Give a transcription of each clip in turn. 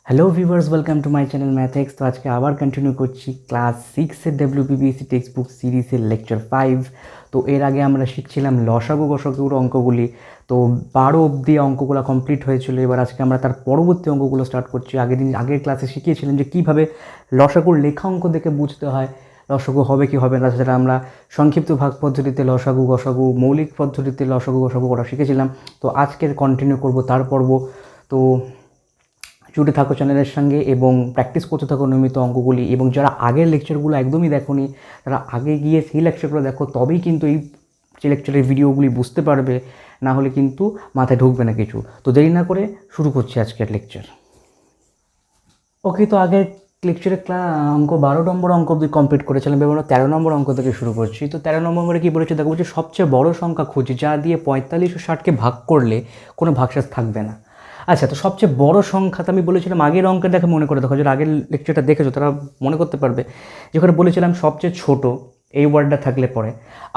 Hello viewers, welcome to my channel Mathex. তো আজকে আবার কন্টিনিউ করছি ক্লাস 6-এর WBBSE টেক্সট বুক সিরিজের লেকচার 5। তো এর আগে আমরা শিখছিলাম লসাগু গসাগুর অঙ্কগুলি। তো 12 অবধি অঙ্কগুলো কমপ্লিট হয়েছিল। এবার আজকে আমরা তার পরবর্তী অঙ্কগুলো স্টার্ট করছি। আগের ক্লাসে শিখিয়েছিলাম যে কীভাবে লসাগুর লেখা অঙ্ক দেখে বুঝতে হয় লসাগু হবে কি হবে না। সেটা আমরা সংক্ষিপ্ত ভাগ পদ্ধতিতে লসাগু গসাগু, মৌলিক পদ্ধতিতে লসাগু গসাগু করা শিখেছিলাম। তো আজকের কন্টিনিউ করব তার পর্ব। তো জুড়ে থাকো চ্যানেলের সঙ্গে এবং প্র্যাকটিস করতে থাকো নিয়মিত অঙ্কগুলি। এবং যারা আগের লেকচারগুলো একদমই দেখোনি তারা আগে গিয়ে সেই লেকচারগুলো দেখো, তবেই কিন্তু এই যে লেকচারের ভিডিওগুলি বুঝতে পারবে, না হলে কিন্তু মাথায় ঢুকবে না কিছু। তো দেরি না করে শুরু করছি আজকের লেকচার। ওকে, তো আগের লেকচারে অঙ্ক 12 নম্বর অঙ্ক অবধি কমপ্লিট করেছিলাম। এবার 13 নম্বর অঙ্ক থেকে শুরু করছি। তো 13 নম্বরে কী বলেছে দেখো, বলছে সবচেয়ে বড় সংখ্যা খুঁজি যা দিয়ে 45 ও 60কে ভাগ করলে কোনো ভাগশেষ থাকবে না। আচ্ছা, তো সবচেয়ে বড় সংখ্যা তো আমি বলেছিলাম আগের অঙ্কের দেখে মনে করে দেখো, যারা আগের লেকচারটা দেখেছো তারা মনে করতে পারবে। যেখানে বলেছিলাম সবচেয়ে ছোট এই ওয়ার্ডটা থাকলে পরে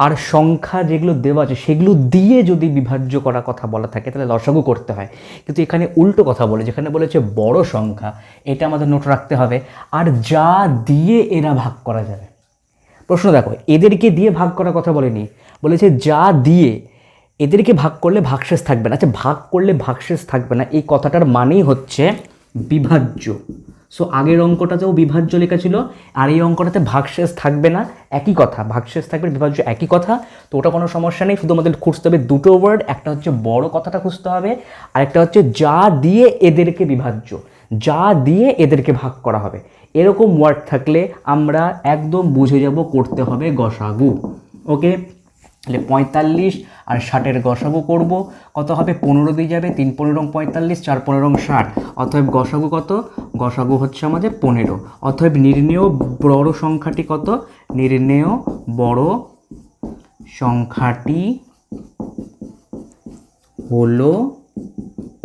আর সংখ্যা যেগুলো দেওয়া আছে সেগুলো দিয়ে যদি বিভাজ্য করার কথা বলা থাকে তাহলে লসাগু করতে হয়। কিন্তু এখানে উল্টো কথা বলে, যেখানে বলেছে বড় সংখ্যা, এটা আমাদের নোট রাখতে হবে। আর যা দিয়ে এরা ভাগ করা যাবে। প্রশ্ন দেখো, এদেরকে দিয়ে ভাগ করার কথা বলেনি, বলেছে যা দিয়ে এদেরকে ভাগ করলে ভাগশেষ থাকবে না। আচ্ছা, ভাগ করলে ভাগশেষ থাকবে না এই কথাটার মানেই হচ্ছে বিভাজ্য। সো আগের অঙ্কটাতেও বিভাজ্য লেখা ছিল, আর এই অঙ্কটাতে ভাগশেষ থাকবে না, একই কথা। ভাগশেষ থাকবে, বিভাজ্য একই কথা। তো ওটা কোনো সমস্যা নেই, শুধু আমাদের খুঁজতে হবে দুটো ওয়ার্ড। একটা হচ্ছে বড় কথাটা খুঁজতে হবে, আর একটা হচ্ছে যা দিয়ে এদেরকে বিভাজ্য, যা দিয়ে এদেরকে ভাগ করা হবে। এরকম ওয়ার্ড থাকলে আমরা একদম বুঝে যাব করতে হবে গসাগু। ওকে, তাহলে 45 আর 60-এর গসাগু করব। কত হবে? 15 দিয়ে যাবে, 3 15 45, 4 15 60। অতএব গসাগু কত? গসাগু হচ্ছে আমাদের 15। অতএব নির্ণেয় বড় সংখ্যাটি কত? নির্ণেয় বড় সংখ্যাটি হলো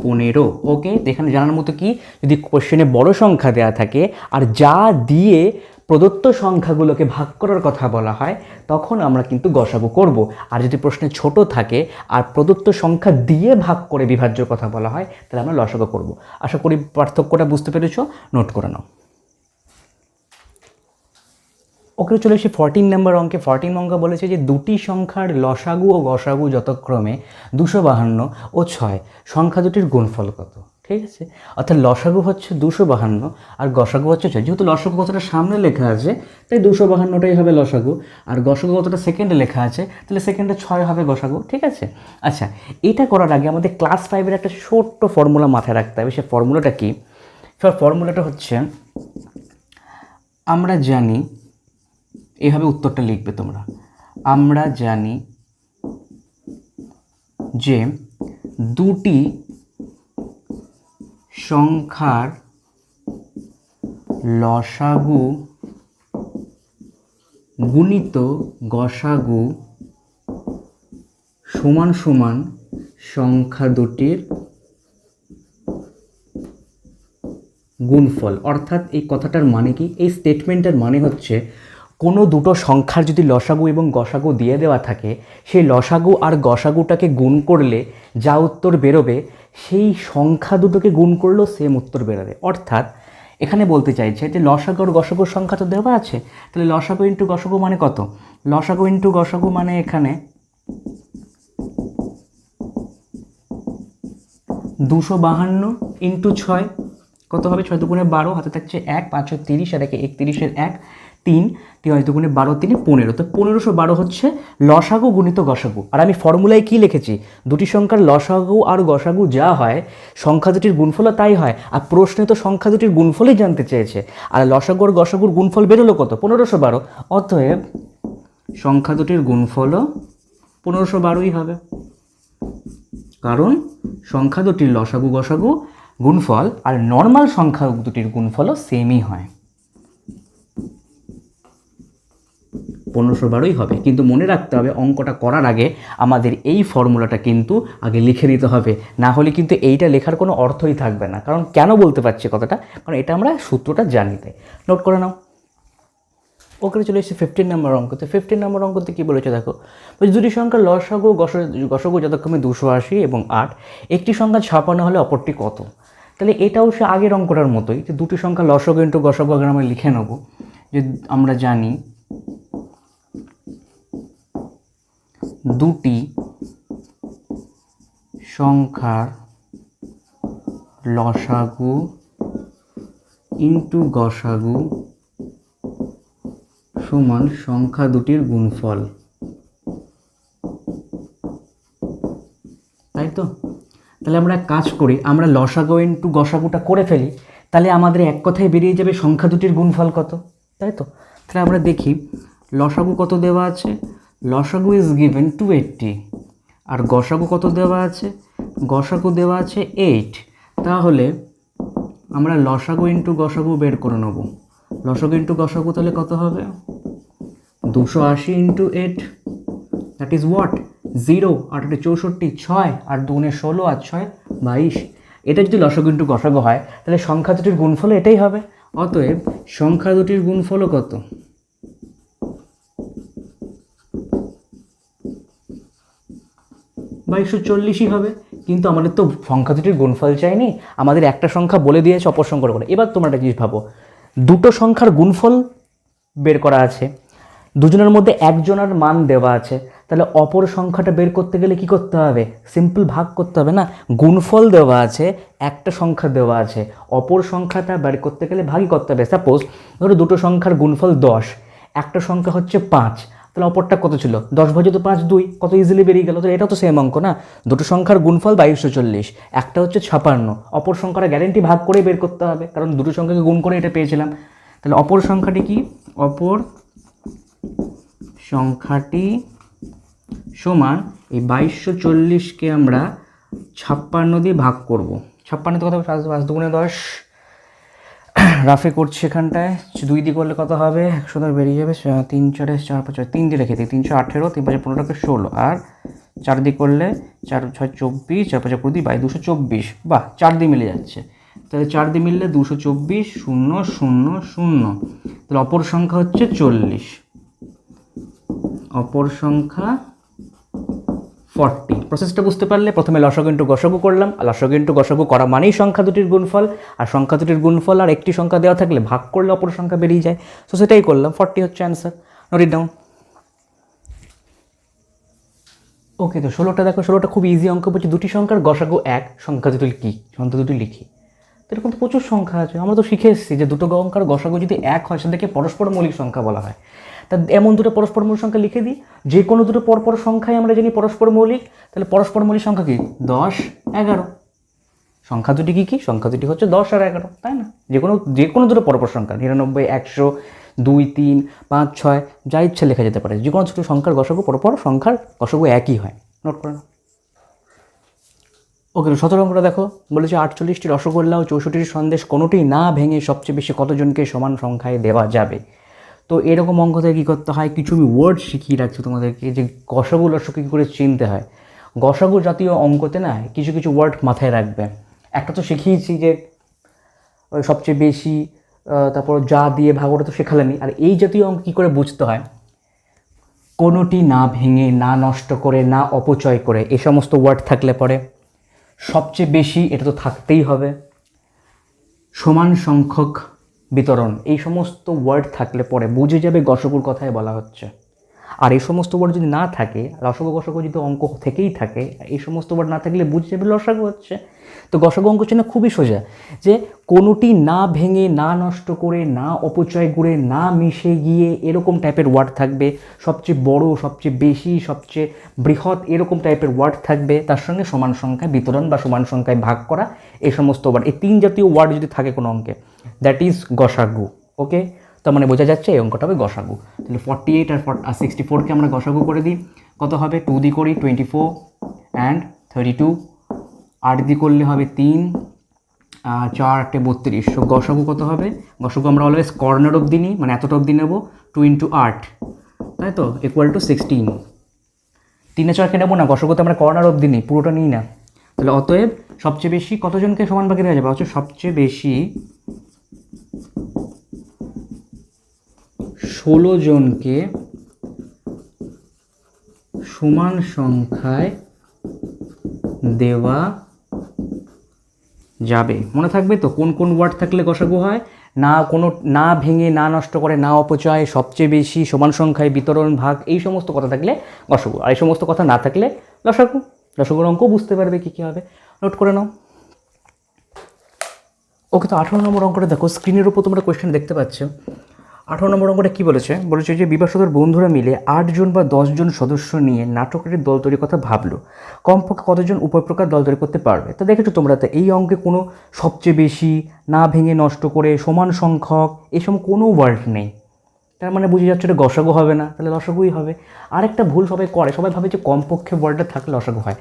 15। ওকে, তো এখানে জানার মতো কি, যদি কোশ্চেনে বড় সংখ্যা দেওয়া থাকে আর যা দিয়ে প্রদত্ত সংখ্যাগুলোকে ভাগ করার কথা বলা হয় তখন আমরা কিন্তু গসাগু করব। আর যদি প্রশ্নে ছোট থাকে আর প্রদত্ত সংখ্যা দিয়ে ভাগ করে বিভাজ্যর কথা বলা হয় তাহলে আমরা লসাগু করব। আশা করি পার্থক্যটা বুঝতে পেরেছো, নোট করে নাও। ওকে, চলে এসে 14 নম্বর অঙ্কে। 14 অঙ্ক বলেছে যে দুটি সংখ্যার লসাগু ও গসাগু যথাক্রমে 252 ও 6, সংখ্যা দুটির গুণফল কত? ঠিক আছে, অর্থাৎ লসাগু হচ্ছে 252 আর গসাগু হচ্ছে 6। যেহেতু লসাগু কতটা সামনে লেখা আছে তাই 252টাই হবে লসাগু, আর গসাগু কতটা সেকেন্ডে লেখা আছে তাহলে সেকেন্ডে 6 হবে গসাগু। ঠিক আছে, আচ্ছা, এটা করার আগে আমাদের ক্লাস 5-এর একটা ছোট্ট ফর্মুলা মাথায় রাখতে হবে। সে ফর্মুলাটা কি? ফর্মুলাটা হচ্ছে, আমরা জানি, এইভাবে উত্তরটা লিখবে তোমরা। আমরা জানি যে দুটি সংখ্যার লসাগু গুণিত গসাগু সমান সমান সংখ্যা দুটির গুণফল। অর্থাৎ এই কথাটার মানে কি? এই স্টেটমেন্টের মানে হচ্ছে কোনো দুটো সংখ্যার যদি লসাগু এবং গসাগু দিয়ে দেওয়া থাকে, সেই লসাগু আর গসাগুটাকে গুণ করলে যা উত্তর বেরোবে সেই সংখ্যা দুটোকে গুণ করলেও সেম উত্তর বেরোবে। অর্থাৎ এখানে বলতে চাইছে যে লসাগু আর গসাগুর সংখ্যা তো দেওয়া আছে, তাহলে লসাগু ইন্টু গসাগু মানে কত? লসাগু ইন্টু গসাগু মানে এখানে 252 ইন্টু 6 কত হবে? 6 দুগুণে 12, হাতে থাকছে 1, 5 30, আর 31-এর 1 3, 3 দুগুণে 12, 3 15। তো 1512 হচ্ছে লসাগু গুণিত গসাগু। আর আমি ফর্মুলায় কি লিখেছি? দুটি সংখ্যার লসাগু আর গসাগু যা হয় সংখ্যা দুটির গুণফলও তাই হয়। আর প্রশ্নে তো সংখ্যা দুটির গুণফলই জানতে চেয়েছে, আর লসাগু আর গসাগুর গুণফল বেরোলো কত? 1512। অতএব সংখ্যা দুটির গুণফলও 1512ই হবে, কারণ সংখ্যা দুটির লসাগু গসাগু গুণফল আর নর্মাল সংখ্যা দুটির গুণফলও সেমই হয়, 1512ই হবে। কিন্তু মনে রাখতে হবে অঙ্কটা করার আগে আমাদের এই ফর্মুলাটা কিন্তু আগে লিখে নিতে হবে, না হলে কিন্তু এইটা লেখার কোনো অর্থই থাকবে না। কারণ কেন বলতে পারছি কথাটা? কারণ এটা আমরা সূত্রটা জানি, তাই নোট করে নাও। ওকে, চলে এসেছি 15 নম্বর অঙ্কতে। 15 নম্বর অঙ্কতে কী বলেছে দেখো, বলছে দুটি সংখ্যার লসাগু গসাগু যথাক্রমে 280 এবং 8, একটি সংখ্যা 56 হলে অপরটি কত? তাহলে এটাও সে আগের অঙ্কটার মতোই, যে দুটি সংখ্যা লসাগু ইন্টু গসাগু আগে আমরা লিখে নেব। যে আমরা জানি দুটি সংখ্যার লসাগু ইন্টু গসাগু সমান সংখ্যা দুটির গুণফল, তাই তো? তাহলে আমরা এক কাজ করি, আমরা লসাগু ইন্টু গসাগুটা করে ফেলি, তাহলে আমাদের এক কথায় বেরিয়ে যাবে সংখ্যা দুটির গুণফল কত, তাই তো? তাহলে আমরা দেখি লসাগু কত দেওয়া আছে, লসাগু ইজ গিভেন 280, আর গসাগু কত দেওয়া আছে, গসাগু দেওয়া আছে 8। তাহলে আমরা লসাগু ইন্টু গসাগু বের করে নেব। লসাগু ইন্টু গসাগু তাহলে কত হবে, 280 ইন্টু 8, দ্যাট ইজ হোয়াট 0, 8 64, 6 আর 2 16 আর 6 22। এটা যদি লসাগু ইন্টু গসাগু হয় তাহলে সংখ্যা দুটির গুণফল এটাই হবে। অতএব সংখ্যা দুটির গুণফলও কত, 2240ই হবে। কিন্তু আমাদের তো সংখ্যা দুটির গুণফল চাইনি, আমাদের একটা সংখ্যা বলে দিয়েছে অপর সংখ্যা করে। এবার তোমরা একটা জিনিস ভাবো, দুটো সংখ্যার গুণফল বের করা আছে, দুজনের মধ্যে একজনের মান দেওয়া আছে, তাহলে অপর সংখ্যাটা বের করতে গেলে কি করতে হবে, সিম্পল ভাগ করতে হবে না। গুণফল দেওয়া আছে, একটা সংখ্যা দেওয়া আছে, অপর সংখ্যাটা বের করতে গেলে ভাগই করতে হবে। সাপোজ ধরো দুটো সংখ্যার গুণফল 10, একটা সংখ্যা হচ্ছে 5, তাহলে অপরটা কত ছিল, 10 ভাজিত 5 2, কত ইজিলি বেরিয়ে গেল। তো এটাও তো সেম অঙ্ক না, দুটো সংখ্যার গুণফল 2240, একটা হচ্ছে 56, অপর সংখ্যাটা গ্যারেন্টি ভাগ করে বের করতে হবে, কারণ দুটো সংখ্যাকে গুণ করে এটা পেয়েছিলাম। তাহলে অপর সংখ্যাটি কি, অপর সংখ্যাটি সমান এই 2240কে আমরা 56 দিয়ে ভাগ করব। 56 কত হবে, 5 2 10, রাফে করছি এখানটায়, 2 দিয়ে করলে কত হবে, 110 বেরিয়ে যাবে, 3 4 4 5 3 দিয়ে রেখে দিই, 318, 3 5 15 16, আর 4 দিয়ে করলে 4 6 24, 4 5 20 22 224, বাহ 4 দিয়ে মিলে যাচ্ছে। তাহলে 4 দিয়ে মিললে 224 0 0 0, তাহলে অপর সংখ্যা হচ্ছে 40, অপর সংখ্যা 40। প্রসেসটা বুঝতে পারলে, প্রথমে লসাগু ইন্টু গসাগু করলাম, আর লসাগু ইন্টু গসাগু করা মানেই সংখ্যা দুটির গুণফল, আর সংখ্যা দুটির গুণফল আর একটি সংখ্যা দেওয়া থাকলে ভাগ করলে অপর সংখ্যা বেরিয়ে যায়। তো সেটাই করলাম, 40 হচ্ছে answer. Note it down. Okay, তো 16টা দেখো, 16টা খুব ইজি অঙ্ক বলছি, দুটি সংখ্যার গসাগু 1, সংখ্যা দুটি কি, সংখ্যা দুটি লিখি। তো এরকম তো প্রচুর সংখ্যা আছে, আমরা তো শিখে এসেছি যে দুটো সংখ্যার গসাগু যদি 1 হয় সেটাকে পরস্পর মৌলিক সংখ্যা বলা হয়। তা এমন দুটো পরস্পর মৌলিক সংখ্যা লিখে দিই, যে কোনো দুটো পরপর সংখ্যায় আমরা জানি পরস্পর মৌলিক, তাহলে পরস্পর মৌলিক সংখ্যা কি 10 11, সংখ্যা দুটি কি, সংখ্যা দুটি হচ্ছে 10 আর 11, তাই না? যে কোনো দুটো পরপর সংখ্যা 99 100 2 3 5 6 যা ইচ্ছে লেখা যেতে পারে, যে কোনো ছোটো সংখ্যার গসাগু পরপর সংখ্যার গসাগু একই হয়। নোট করে নাও। ওকে, 17 অঙ্কটা দেখো, বলেছে 48টি রসগোল্লা ও 64টি সন্দেশ কোনোটি না ভেঙে সবচেয়ে বেশি কতজনকে সমান সংখ্যায় দেওয়া যাবে। তো এরকম অঙ্ক থেকে কী করতে হয়, কিছু আমি ওয়ার্ড শিখিয়ে রাখছি তোমাদেরকে, যে গসাগু লসাগু কী করে চিনতে হয়। গসাগু জাতীয় অঙ্কতে না কিছু কিছু ওয়ার্ড মাথায় রাখবে। একটা তো শিখিয়েছি যে ওই সবচেয়ে বেশি, তারপর যা দিয়ে ভাগ, ওটা তো শেখালেনি। আর এই জাতীয় অঙ্ক কী করে বুঝতে হয়, কোনোটি না ভেঙে, না নষ্ট করে, না অপচয় করে, এই সমস্ত ওয়ার্ড থাকলে পরে সবচেয়ে বেশি, এটা তো থাকতেই হবে, সমান সংখ্যক বিতরণ, এই সমস্ত ওয়ার্ড থাকলে পরে বুঝে যাবে গসাগুর কথাই বলা হচ্ছে। আর এই সমস্ত ওয়ার্ড যদি না থাকে, লসাগু গসাগু যদি অঙ্ক থেকেই থাকে, এই সমস্ত ওয়ার্ড না থাকলে বুঝে যাবে লসাগু হচ্ছে। তো গসাগু অঙ্ক চেনা খুবই সোজা, যে কোনোটি না ভেঙে, না নষ্ট করে, না অপচয় করে, না মিশে গিয়ে, এরকম টাইপের ওয়ার্ড থাকবে। সবচেয়ে বড়, সবচেয়ে বেশি, সবচেয়ে বৃহৎ, এরকম টাইপের ওয়ার্ড থাকবে। তার সঙ্গে সমান সংখ্যায় বিতরণ বা সমান সংখ্যায় ভাগ করা, এই সমস্ত ওয়ার্ড, এই 3 জাতীয় ওয়ার্ড যদি থাকে কোনো অঙ্কে, দ্যাট ইজ গসাগু। ওকে, তার মানে বোঝা যাচ্ছে এই অঙ্কটা হবে গসাগু। তাহলে 48 আর 64কে আমরা গসাগু করে দিই, কত হবে, 2 দিয়ে করি 24 অ্যান্ড 32, 8 দিয়ে করলে হবে 3, 4 8 32। সো গসাগু কত হবে, গসাগু আমরা অলওয়েজ কর্নার অবধি নিই, মানে এতটা অবধি নেব, 2 × 8, তাই তো, ইকুয়াল টু 16। 3 4কে নেবো না, গসাগুতে আমরা কর্নার অবধি নিই, পুরোটা নিই না। তাহলে অতএব সবচেয়ে বেশি কতজনকে সমান ভাগে দেওয়া যাবে, হচ্ছে সবচেয়ে বেশি 16 জনকে সমান সংখ্যায় দেওয়া যাবে। মনে থাকবে তো কোন কোন ওয়ার্ড থাকলে গসাগু হয়? না কোনো, না ভেঙে, না নষ্ট করে, না অপচয়, সবচেয়ে বেশি, সমান সংখ্যায়, বিতরণ, ভাগ, এই সমস্ত কথা থাকলে গসাগু। আর এই সমস্ত কথা না থাকলে লসাগু। লসাগুর অঙ্ক বুঝতে পারবে কী কী হবে, নোট করে নাও। ওকে, তো 18 নম্বর অঙ্কটা দেখো, স্ক্রিনের উপর তোমরা কোয়েশ্চেন দেখতে পাচ্ছ। 18 নম্বর অঙ্কটা কী বলেছে? বলেছে যে বিবাসদের বন্ধুরা মিলে 8 জন বা 10 জন সদস্য নিয়ে নাটকের দল তৈরির কথা ভাবলো। কমপক্ষে কতজন উভয় প্রকার দল তৈরি করতে পারবে? তো দেখেছো তোমরা, তো এই অঙ্কে কোনো সবচেয়ে বেশি, না ভেঙে নষ্ট করে, সমান সংখ্যক, এসব কোনো ওয়ার্ড নেই। তার মানে বুঝে যাচ্ছে এটা গসাগু হবে না, তাহলে লসাগুই হবে। আরেকটা ভুল সবাই করে, সবাই ভাবে যে কমপক্ষে ওয়ার্ডটা থাকলে লসাগু হয়।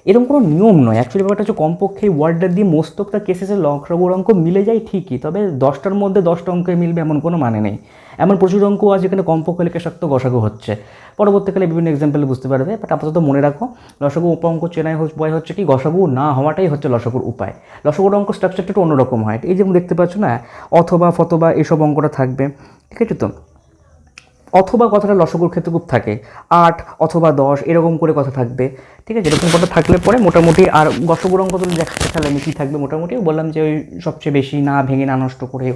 এরকম কোনো নিয়ম নয়। অ্যাকচুয়ালি ব্যাপারটা হচ্ছে কমপক্ষে এই ওয়ার্ডটা দিয়ে মোস্তকটা কেসেসে লসাগুর অঙ্ক মিলে যায় ঠিকই, তবে 10টার মধ্যে 10টা অঙ্কে মিলবে এমন কোনো মানে নেই। এমন প্রচুর অঙ্ক আছে যেখানে কমপক্ষে লেখা সত্ত্বেও গসাগু হচ্ছে। পরবর্তীকালে বিভিন্ন এক্সাম্পল বুঝতে পারবে, বাট আপাতত মনে রাখো লসাগু অঙ্ক চেনাই উপায় হচ্ছে কি, গসাগু না হওয়াটাই হচ্ছে লসাগুর উপায়। লসাগুর অঙ্ক স্ট্রাকচারটা একটু অন্যরকম হয়। এই যেমন দেখতে পাচ্ছ না, অথবা ফতবা এসব অঙ্কটা থাকবে, ঠিক আছে? তো অথবা কথাটা লসাগুর ক্ষেত্রে খুব থাকে, 8 অথবা 10 এরকম করে কথা থাকবে, ঠিক আছে? এরকম কথা থাকলে পরে মোটামুটি, আর গসাগুর অঙ্ক তুমি দেখাতে তাহলে আমি কী থাকবে মোটামুটি বললাম যে ওই সবচেয়ে বেশি, না ভেঙে, না নষ্ট করে,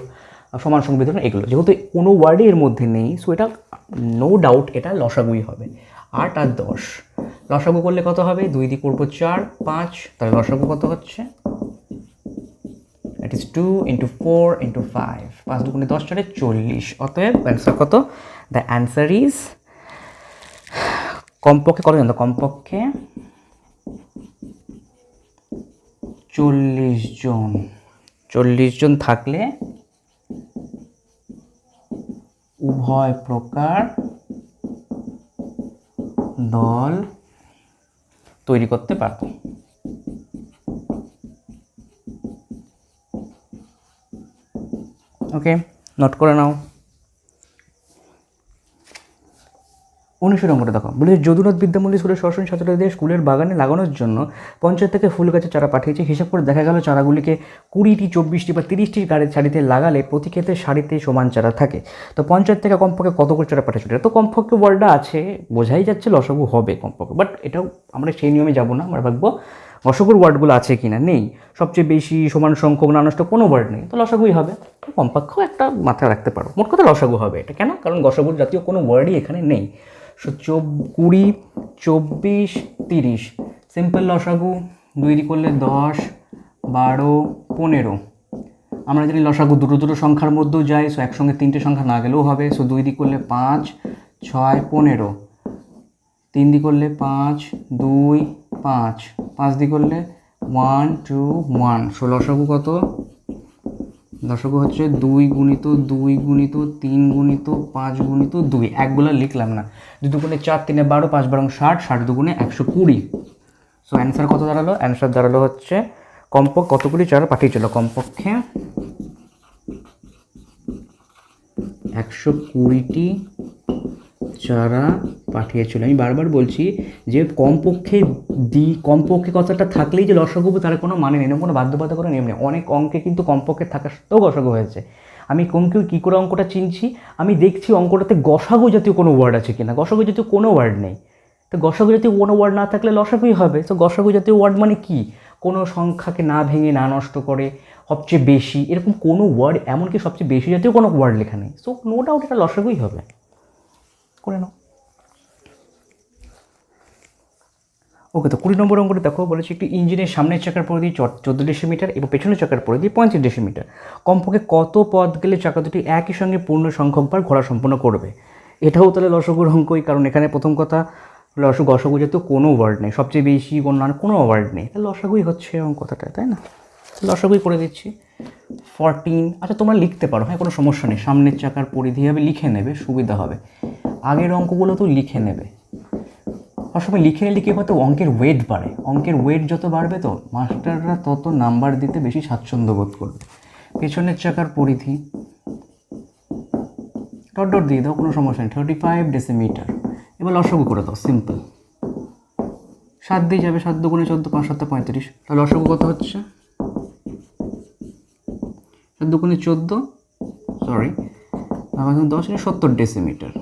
সমান সংবিধান, এগুলো যেহেতু কোনো ওয়ার্ডই এর মধ্যে নেই, সো এটা নো ডাউট এটা লসাগুই হবে। 8 আর 10 লসাগু করলে কত হবে? 2 দিয়ে করবো 4, 5, তাহলে লসাগু কত হচ্ছে? ইট ইজ 2 × 4 × 5, 5 দুগুণে 10, 4 40। অতএব অ্যান্সার কত? দ্য অ্যান্সার ইজ কমপক্ষে কত জানতো? কমপক্ষে 40 জন। 40 জন থাকলে উভয় প্রকার দল তৈরি করতে পারত। ওকে, নোট করে নাও। 19 অঙ্কটা দেখো, বলে যদুনাথ বিদ্যামন্দির স্কুলের ষষ্ঠ ছাত্রদের স্কুলের বাগানে লাগানোর জন্য পঞ্চায়েত থেকে ফুল গাছের চারা পাঠিয়েছে। হিসাব করে দেখা গেল চারাগুলিকে 20টি, 24টি বা 30টি সারিতে লাগালে প্রতি ক্ষেত্রে সারিতে সমান চারা থাকে। তো পঞ্চায়েত থেকে কমপক্ষে কত করে চারা পাঠিয়েছিল? এটা তো কমপক্ষে ওয়ার্ডটা আছে, বোঝাই যাচ্ছে লসাগু হবে কমপক্ষে, বাট এটাও আমরা সেই নিয়মে যাব না। আমরা ভাববো লসাগুর ওয়ার্ডগুলো আছে কিনা, নেই। সবচেয়ে বেশি, সমান সংখ্যক, না নষ্ট, কোনো ওয়ার্ড নেই, তো লসাগুই হবে। কমপক্ষেও একটা মাথায় রাখতে পারো, মোট কথা লসাগু হবে এটা। কেন? কারণ গসাগুর জাতীয় কোনো ওয়ার্ডই এখানে নেই। 20, 24, 30 সিম্পল লসাগু। 2 দিয়ে করলে 10, 12, 15। আমরা জানি লসাগু দুটো দুটো সংখ্যার মধ্যেও যায়, সো একসঙ্গে 3টে সংখ্যা না গেলেও হবে। সো 2 দিয়ে করলে 5, 6, 15। 3 দিয়ে করলে 5, 2, 5, 5 দিয়ে করলে 1, 2, 1। সো লসাগু কত? লসাগু হচ্ছে 2 গুণিত 2 গুণিত 3 গুণিত 5 গুণিত 2। একগুলো লিখলাম না। 2 দুগুণে 4, 3 12, 5 12 60, 60 দুগুণে 120। সো অ্যান্সার কত দাঁড়ালো? অ্যান্সার দাঁড়ালো হচ্ছে কমপক্ষে কতগুলি চারা পাঠিয়েছিল? কমপক্ষে 120টি চারা পাঠিয়েছিল। আমি বারবার বলছি যে কমপক্ষে কথাটা থাকলেই যে লসাগু হবে তার কোনো মানে নেই, কোনো বাধ্যবাধকতা নিয়ম নেই। অনেক অঙ্কে কিন্তু কমপক্ষে থাকা সত্ত্বেও গসাগু হয়েছে। আমি কেউ কী করে অঙ্কটা চিনছি? আমি দেখছি অঙ্কটাতে গসাগু জাতীয় কোনো ওয়ার্ড আছে কিনা। গসাগু জাতীয় কোনো ওয়ার্ড নেই, তো গসাগু জাতীয় কোনো ওয়ার্ড না থাকলে লসাগুই হবে। তো গসাগু জাতীয় ওয়ার্ড মানে কি? কোনো সংখ্যাকে না ভেঙে, না নষ্ট করে, সবচেয়ে বেশি, এরকম কোনো ওয়ার্ড, এমনকি সবচেয়ে বেশি জাতীয় কোনো ওয়ার্ড লেখা নেই। সো নো ডাউট এটা লসাগুই হবে। করে নাও। ওকে, তো 20 নম্বর অঙ্কটা দেখো, বলেছে একটি ইঞ্জিনের সামনের চাকার পরিধি 14 ডেসিমিটার এবং পেছনের চাকার পরিধি 35 ডেসিমিটার। কমপক্ষে কত পথ গেলে চাকা দুটি একই সঙ্গে পূর্ণ সংখ্যকবার ঘোরা সম্পন্ন করবে? এটাও তাহলে লসাগুর অঙ্কই, কারণ এখানে প্রথম কথা গসাগু জাতীয় কোনো ওয়ার্ড নেই, সবচেয়ে বেশি, কোনো ওয়ার্ড নেই, তাহলে লসাগুই হচ্ছে অঙ্কটা, তাই না? লসাগুই করে দিচ্ছি। 14। আচ্ছা, তোমরা লিখতে পারো, হ্যাঁ, কোনো সমস্যা নেই। সামনের চাকার পরিধি হবে, লিখে নেবে, সুবিধা হবে। আগের অঙ্কগুলো তো লিখে নেবে। সবসময় লিখে নিলে কি হয়তো অঙ্কের ওয়েট বাড়ে। অঙ্কের ওয়েট যত বাড়বে তো মাস্টাররা তত নাম্বার দিতে বেশি স্বাচ্ছন্দ্য বোধ করবে। পেছনের চাকার পরিধি ডট ডট দিয়ে দাও, কোনো সমস্যা নেই, 35 ডেসিমিটার। এবার লসাগু করে দাও, সিম্পল। 7 দিয়ে যাবে, 7 দুগুণে 14, 5 7 35। তাহলে লসাগু কত হচ্ছে? 7 দুগুণে 14, সরি, 10 70 ডেসিমিটার।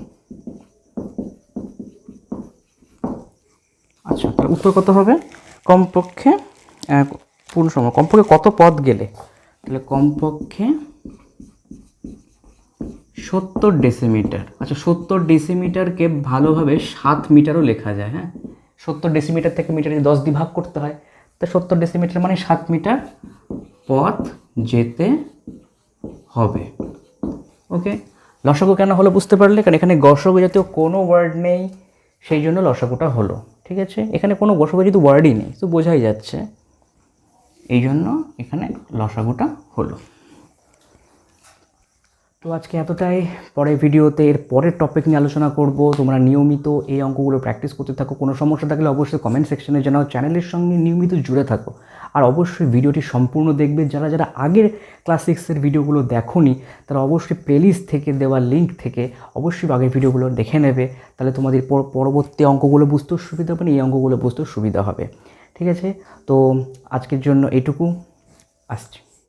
আচ্ছা, তাহলে উত্তর কত হবে? কমপক্ষে পূর্ণ সংখ্যা কমপক্ষে কত পদ গেলে, তাহলে কমপক্ষে 70 ডেসিমিটার। আচ্ছা 70 ডেসিমিটারকে ভালোভাবে 7 মিটারও লেখা যায়। হ্যাঁ 70 ডেসিমিটার থেকে মিটারে 10 দিয়ে ভাগ করতে হয়, তো 70 ডেসিমিটার মানে 7 মিটার পথ যেতে হবে। ওকে, লসাগু কেন হলো বুঝতে পারলে? কারণ এখানে গসাগু জাতীয় কোনো ওয়ার্ড নেই, সেই জন্য লসাগুটা হলো। ঠিক আছে, এখানে কোনো গসাগু যেহেতু ওয়ার্ডই নেই তো বোঝাই যাচ্ছে, এই জন্য এখানে লসাগুটা হলো। তো আজকে এতটাই, পরের ভিডিওতে এর পরের টপিক নিয়ে আলোচনা করব। তোমরা নিয়মিত এই অঙ্কগুলো প্র্যাকটিস করতে থাকো। কোনো সমস্যা থাকলে অবশ্যই কমেন্ট সেকশনে জানাও। চ্যানেলের সঙ্গে নিয়মিত জুড়ে থাকো, আর অবশ্যই ভিডিওটি সম্পূর্ণ দেখবে। যারা যারা আগের ক্লাস 6-এর ভিডিওগুলো দেখোনি তারা অবশ্যই প্লেলিস্ট থেকে দেওয়া লিঙ্ক থেকে অবশ্যই আগের ভিডিওগুলো দেখে নেবে, তাহলে তোমাদের পরবর্তী অঙ্কগুলো বুঝতেও সুবিধা হবে, এই অঙ্কগুলো বুঝতেও সুবিধা হবে। ঠিক আছে, তো আজকের জন্য এইটুকু, আসছি।